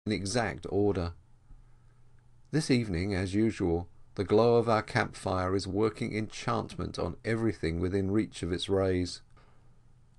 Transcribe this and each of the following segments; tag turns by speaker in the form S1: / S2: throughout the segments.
S1: in exact order. This evening, as usual, the glow of our campfire is working enchantment on everything within reach of its rays.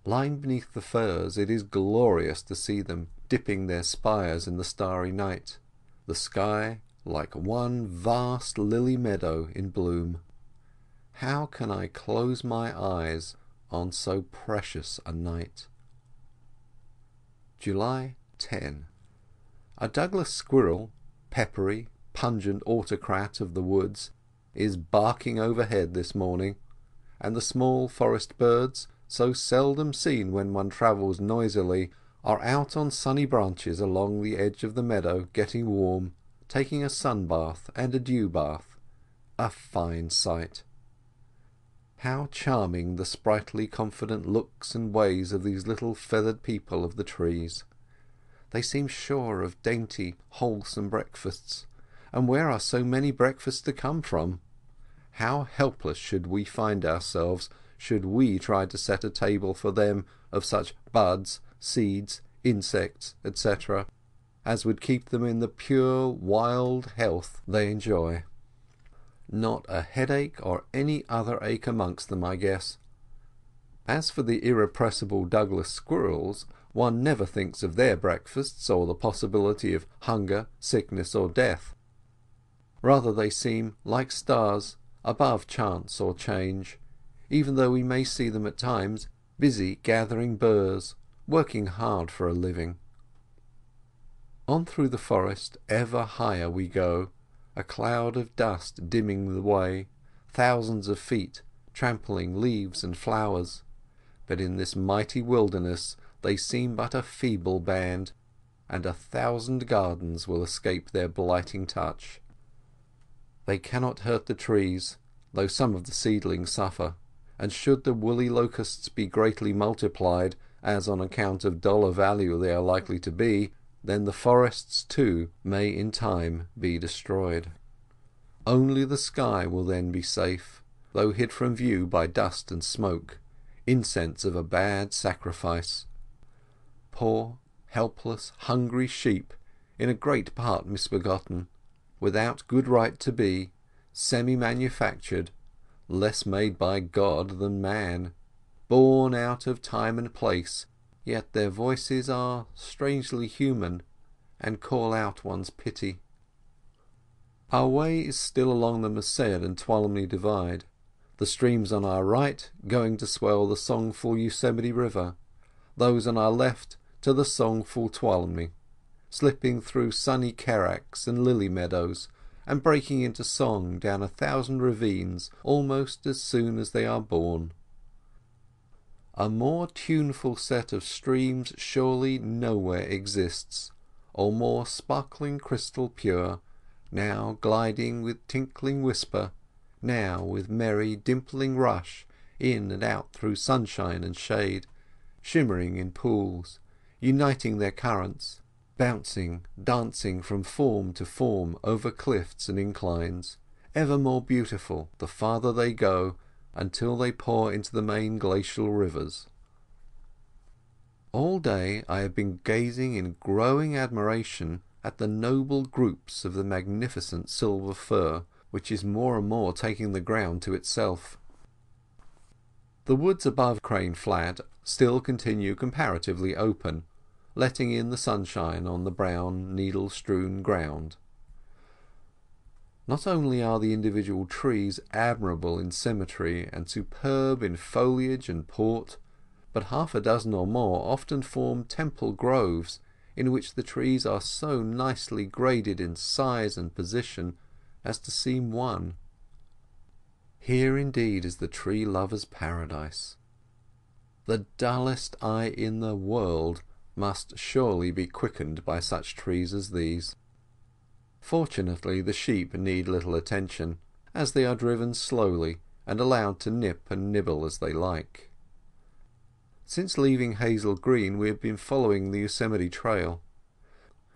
S1: Lying beneath the firs, it is glorious to see them dipping their spires in the starry night, the sky like one vast lily meadow in bloom. How can I close my eyes on so precious a night? July 10. A Douglas squirrel, peppery, pungent autocrat of the woods, is barking overhead this morning, and the small forest birds, so seldom seen when one travels noisily, are out on sunny branches along the edge of the meadow getting warm, taking a sun bath and a dew bath. A fine sight. How charming the sprightly confident looks and ways of these little feathered people of the trees. They seem sure of dainty, wholesome breakfasts, and where are so many breakfasts to come from? How helpless should we find ourselves should we try to set a table for them of such buds, seeds, insects, etc., as would keep them in the pure wild health they enjoy. Not a headache or any other ache amongst them, I guess. As for the irrepressible Douglas squirrels, one never thinks of their breakfasts or the possibility of hunger, sickness, or death. Rather they seem like stars above chance or change, even though we may see them at times busy gathering burrs, working hard for a living. On through the forest ever higher we go, a cloud of dust dimming the way, thousands of feet trampling leaves and flowers, but in this mighty wilderness they seem but a feeble band, and 1,000 gardens will escape their blighting touch. They cannot hurt the trees, though some of the seedlings suffer, and should the woolly locusts be greatly multiplied, as on account of dollar value they are likely to be, then the forests too may in time be destroyed. Only the sky will then be safe, though hid from view by dust and smoke, incense of a bad sacrifice. Poor, helpless, hungry sheep, in a great part misbegotten, without good right to be, semi-manufactured, less made by God than man, born out of time and place, yet their voices are strangely human, and call out one's pity. Our way is still along the Merced and Tuolumne divide, the streams on our right going to swell the songful Yosemite River, those on our left to the songful Tuolumne, slipping through sunny Keraks and lily meadows, and breaking into song down 1,000 ravines almost as soon as they are born. A more tuneful set of streams surely nowhere exists, or more sparkling crystal pure, now gliding with tinkling whisper, now with merry dimpling rush in and out through sunshine and shade, shimmering in pools, uniting their currents, bouncing, dancing from form to form over cliffs and inclines, ever more beautiful the farther they go, until they pour into the main glacial rivers. All day I have been gazing in growing admiration at the noble groups of the magnificent silver fir, which is more and more taking the ground to itself. The woods above Crane Flat still continue comparatively open, letting in the sunshine on the brown needle-strewn ground. Not only are the individual trees admirable in symmetry and superb in foliage and port, but 6 or more often form temple groves, in which the trees are so nicely graded in size and position as to seem one. Here indeed is the tree lover's paradise. The dullest eye in the world must surely be quickened by such trees as these. Fortunately the sheep need little attention, as they are driven slowly and allowed to nip and nibble as they like. Since leaving Hazel Green we have been following the Yosemite Trail.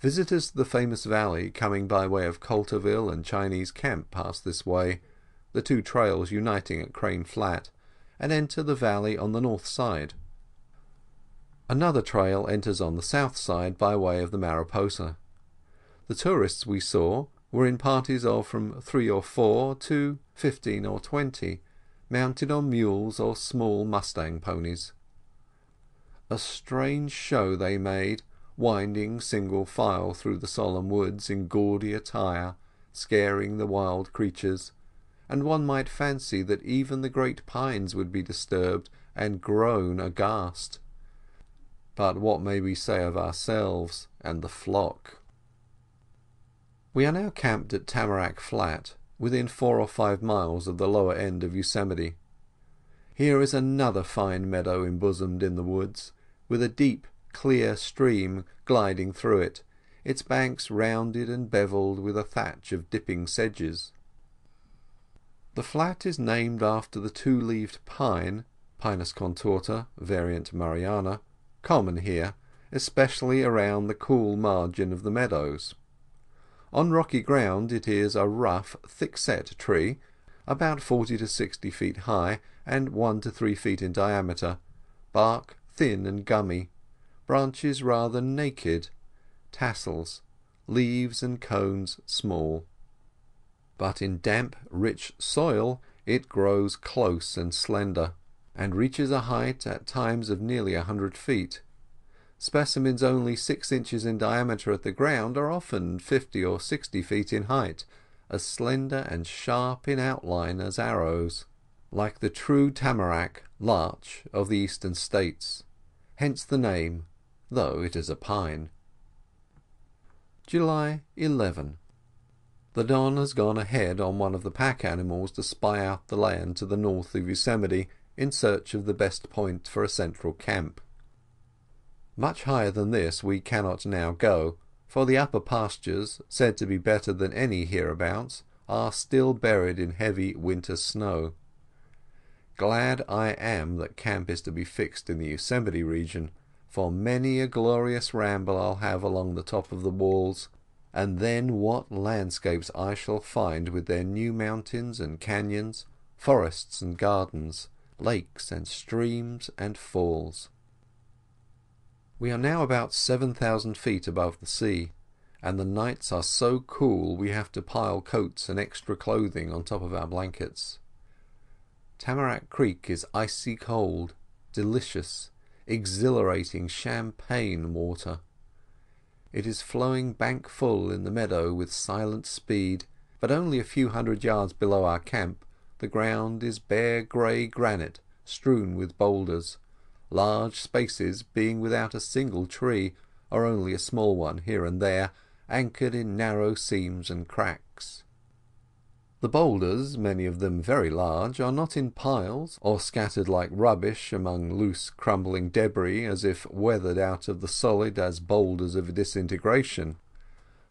S1: Visitors to the famous valley coming by way of Coulterville and Chinese Camp pass this way, the two trails uniting at Crane Flat, and enter the valley on the north side. Another trail enters on the south side by way of the Mariposa. The tourists we saw were in parties of from 3 or 4 to 15 or 20, mounted on mules or small mustang ponies. A strange show they made, winding single file through the solemn woods in gaudy attire, scaring the wild creatures, and one might fancy that even the great pines would be disturbed and groan aghast. But what may we say of ourselves and the flock? We are now camped at Tamarack Flat, within 4 or 5 miles of the lower end of Yosemite. Here is another fine meadow embosomed in the woods, with a deep, clear stream gliding through it, its banks rounded and bevelled with a thatch of dipping sedges. The flat is named after the two-leaved pine, Pinus contorta, variant Mariana, common here, especially around the cool margin of the meadows. On rocky ground it is a rough, thick-set tree, about 40 to 60 feet high and 1 to 3 feet in diameter, bark thin and gummy, branches rather naked, tassels, leaves and cones small. But in damp, rich soil it grows close and slender, and reaches a height at times of nearly 100 feet. Specimens only 6 inches in diameter at the ground are often 50 or 60 feet in height, as slender and sharp in outline as arrows, like the true tamarack larch of the eastern states, hence the name, though it is a pine. July 11. The Don has gone ahead on one of the pack animals to spy out the land to the north of Yosemite in search of the best point for a central camp. Much higher than this we cannot now go, for the upper pastures, said to be better than any hereabouts, are still buried in heavy winter snow. Glad I am that camp is to be fixed in the Yosemite region, for many a glorious ramble I'll have along the top of the walls, and then what landscapes I shall find with their new mountains and canyons, forests and gardens, lakes and streams and falls. We are now about 7,000 feet above the sea, and the nights are so cool we have to pile coats and extra clothing on top of our blankets. Tamarack Creek is icy cold, delicious, exhilarating champagne water. It is flowing bank full in the meadow with silent speed, but only a few hundred yards below our camp the ground is bare grey granite strewn with boulders, large spaces being without a single tree, or only a small one here and there, anchored in narrow seams and cracks. The boulders, many of them very large, are not in piles or scattered like rubbish among loose crumbling debris as if weathered out of the solid as boulders of disintegration.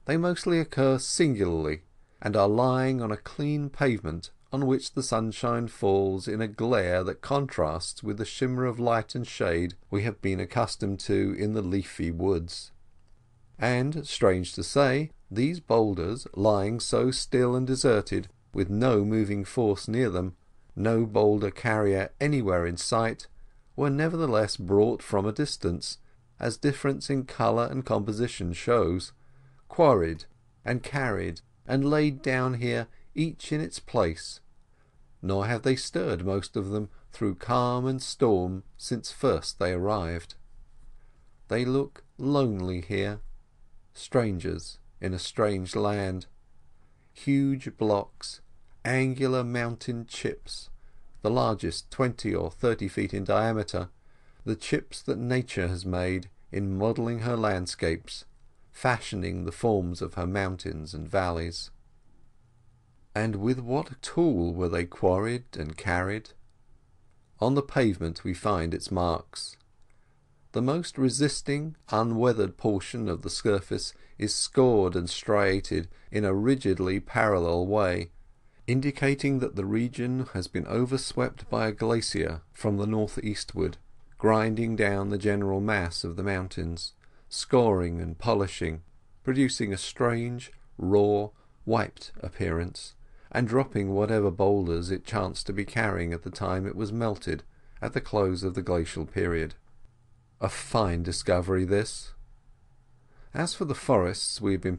S1: They mostly occur singularly, and are lying on a clean pavement on which the sunshine falls in a glare that contrasts with the shimmer of light and shade we have been accustomed to in the leafy woods. And, strange to say, these boulders, lying so still and deserted, with no moving force near them, no boulder carrier anywhere in sight, were nevertheless brought from a distance, as difference in colour and composition shows, quarried and carried and laid down here each in its place, nor have they stirred, most of them, through calm and storm since first they arrived. They look lonely here, strangers in a strange land. Huge blocks, angular mountain chips, the largest 20 or 30 feet in diameter, the chips that nature has made in modelling her landscapes, fashioning the forms of her mountains and valleys. And with what tool were they quarried and carried? On the pavement we find its marks. The most resisting, unweathered portion of the surface is scored and striated in a rigidly parallel way, indicating that the region has been overswept by a glacier from the north-eastward, grinding down the general mass of the mountains, scoring and polishing, producing a strange, raw, wiped appearance, and dropping whatever boulders it chanced to be carrying at the time it was melted at the close of the glacial period. A fine discovery this. As for the forests we had been